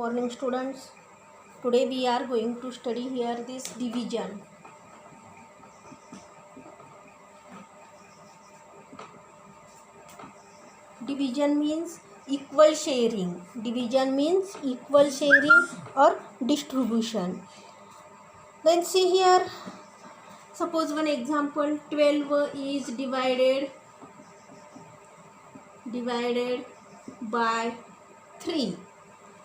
Morning students. Today we are going to study here this division. Division means equal sharing. Division means equal sharing or distribution. Then see here, suppose one example, 12 is divided by 3.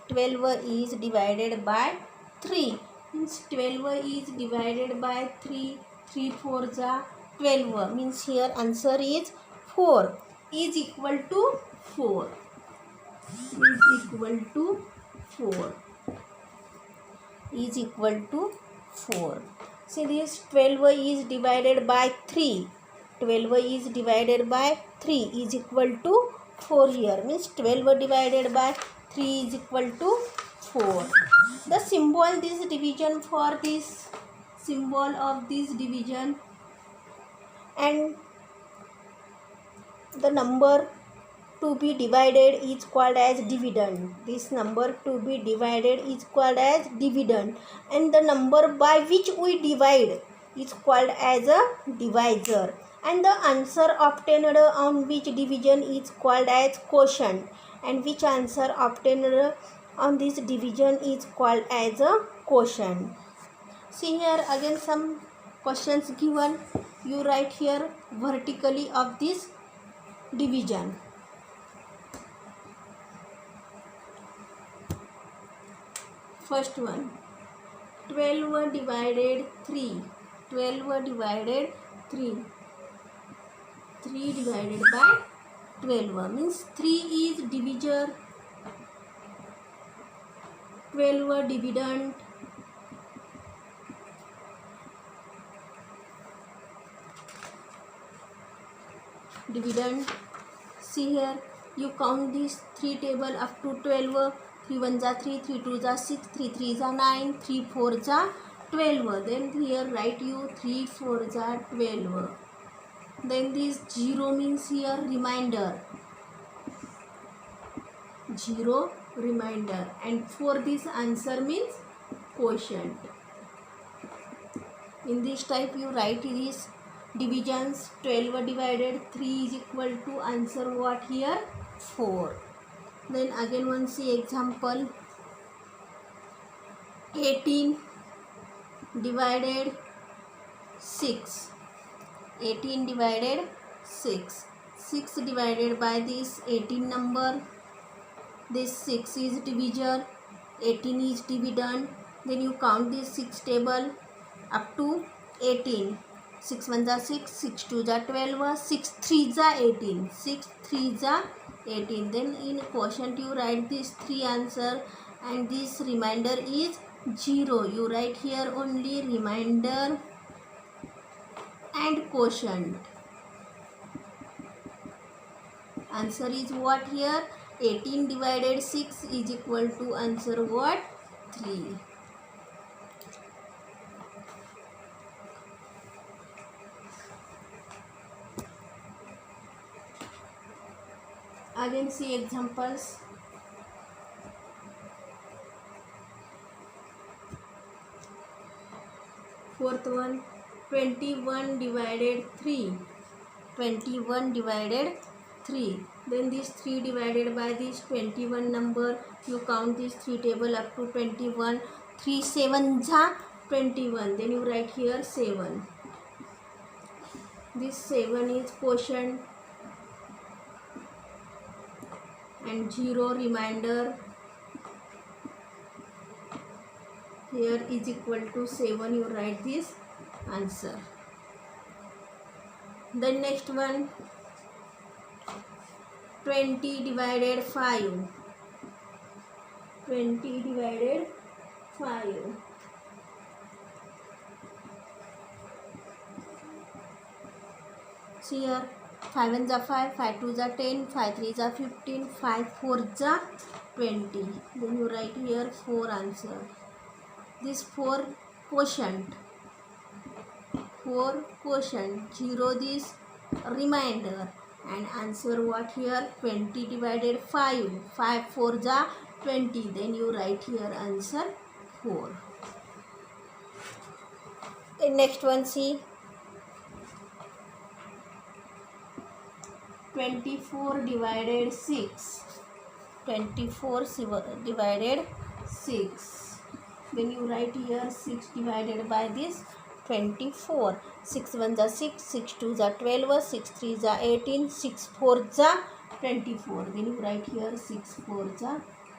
12 is divided by 3. Means 12 is divided by 3. 3 4s are 12. Means here answer is 4. Is equal to 4. Is equal to 4. Is equal to 4. See this 12 is divided by 3. 12 is divided by 3 is equal to 4 here. Means 12 divided by 3 is equal to 4. The symbol this division for this symbol of this division and the number to be divided is called as dividend. This number to be divided is called as dividend, and the number by which we divide is called as a divisor, and the answer obtained on which division is called as quotient, and which answer obtained on this division is called as a quotient. See here again some questions given. You write here vertically of this division. First one, 12 divided 3. 12 divided 3. 3 divided by 12 means 3 is divisor, 12 dividend, See here, you count this 3 table up to 12. 3 1s are 3, 3 2s are 6, 3 3s are 9, 3 4s are 12. Then here write you 3 4s are 12. Then this 0 means here remainder. 0 remainder, and for this answer means quotient. In this type you write these divisions. 12 divided 3 is equal to answer what here 4. Then again one see example, 18 divided 6. 18 divided 6. 6 divided by this 18 number. This 6 is divisor, 18 is dividend. Then you count this 6 table up to 18. 6 1s are 6, 6 2s are 12, 6 3s are 18. 6 3s are 18. Then in quotient you write this 3 answer, and this remainder is 0. You write here only remainder and quotient. Answer is what here 18 divided 6 is equal to answer what 3. Again see examples. Fourth one, 21 divided 3. 21 divided 3. Then this 3 divided by this 21 number. You count this 3 table up to 21. 3 7s are 21. Then you write here 7. This 7 is quotient, and 0 remainder. Here is equal to 7. You write this answer. Then next one, 20 divided 5. 20 divided 5. See here, 5 1s are 5, 5 2s are 10, 5 3s are 15, 5 4s are 20. Then you write here 4 answer. This 4 quotient. 4 quotient, 0 this remainder, and answer what here 20 divided 5. 5 4s are 20. Then you write here answer 4. The next one, see. 24 divided 6. 24 divided 6. Then you write here 6 divided by this 24. 6 1 is 6, 6 2 is 12, 6 3 is 18, 6 4 is 24. Then you write here 6 4 is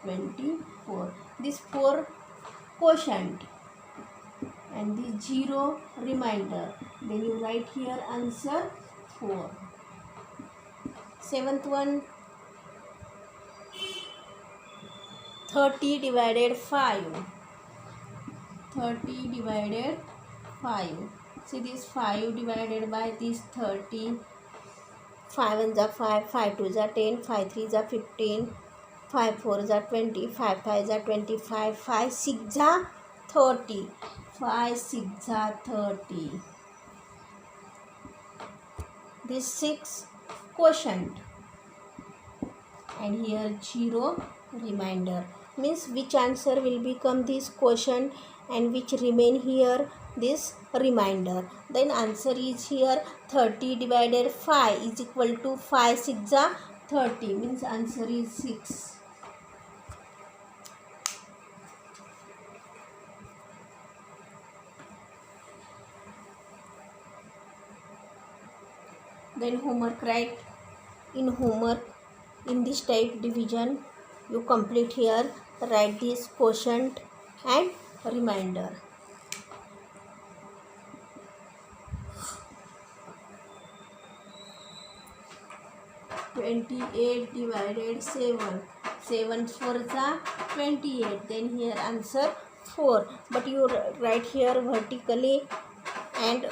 24. This 4 quotient and this 0 remainder. Then you write here answer 4. Seventh one, 30 divided 5. 30 divided 5. See this 5 divided by this 30. 5 1 is 5, 5 2 is 10, 5 3 is 15, 5 4 is 20, 5 5 is 25, 5 6 is 30. 5 6 is 30. This 6 quotient and here 0 remainder, means which answer will become this quotient and which remain here this remainder. Then answer is here 30 divided 5 is equal to 5 6 is 30, means answer is 6. Then homework, write in homework in this type division you complete here, write this quotient and remainder. (28) divided 7. 7 4 is 28. Then here answer 4. But you write here vertically and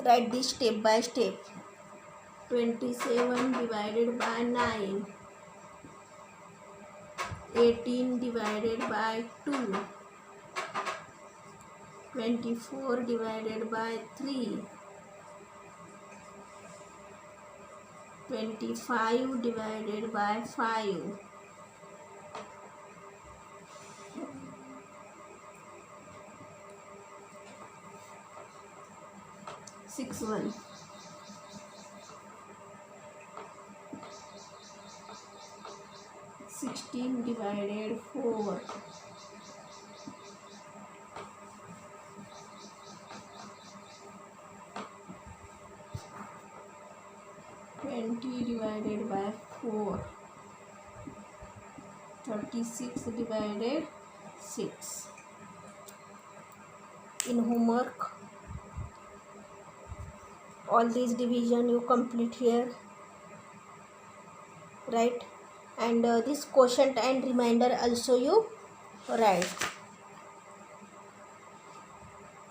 write this step by step. 27 divided by 9. 18 divided by 2. 24 divided by 3. 25 divided by 5. 6 1. 16 divided 4. 20 divided by 4. 36 divided 6. In homework all these division you complete here, right? And this quotient and remainder also you write.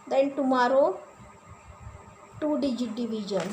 Then tomorrow 2-digit division.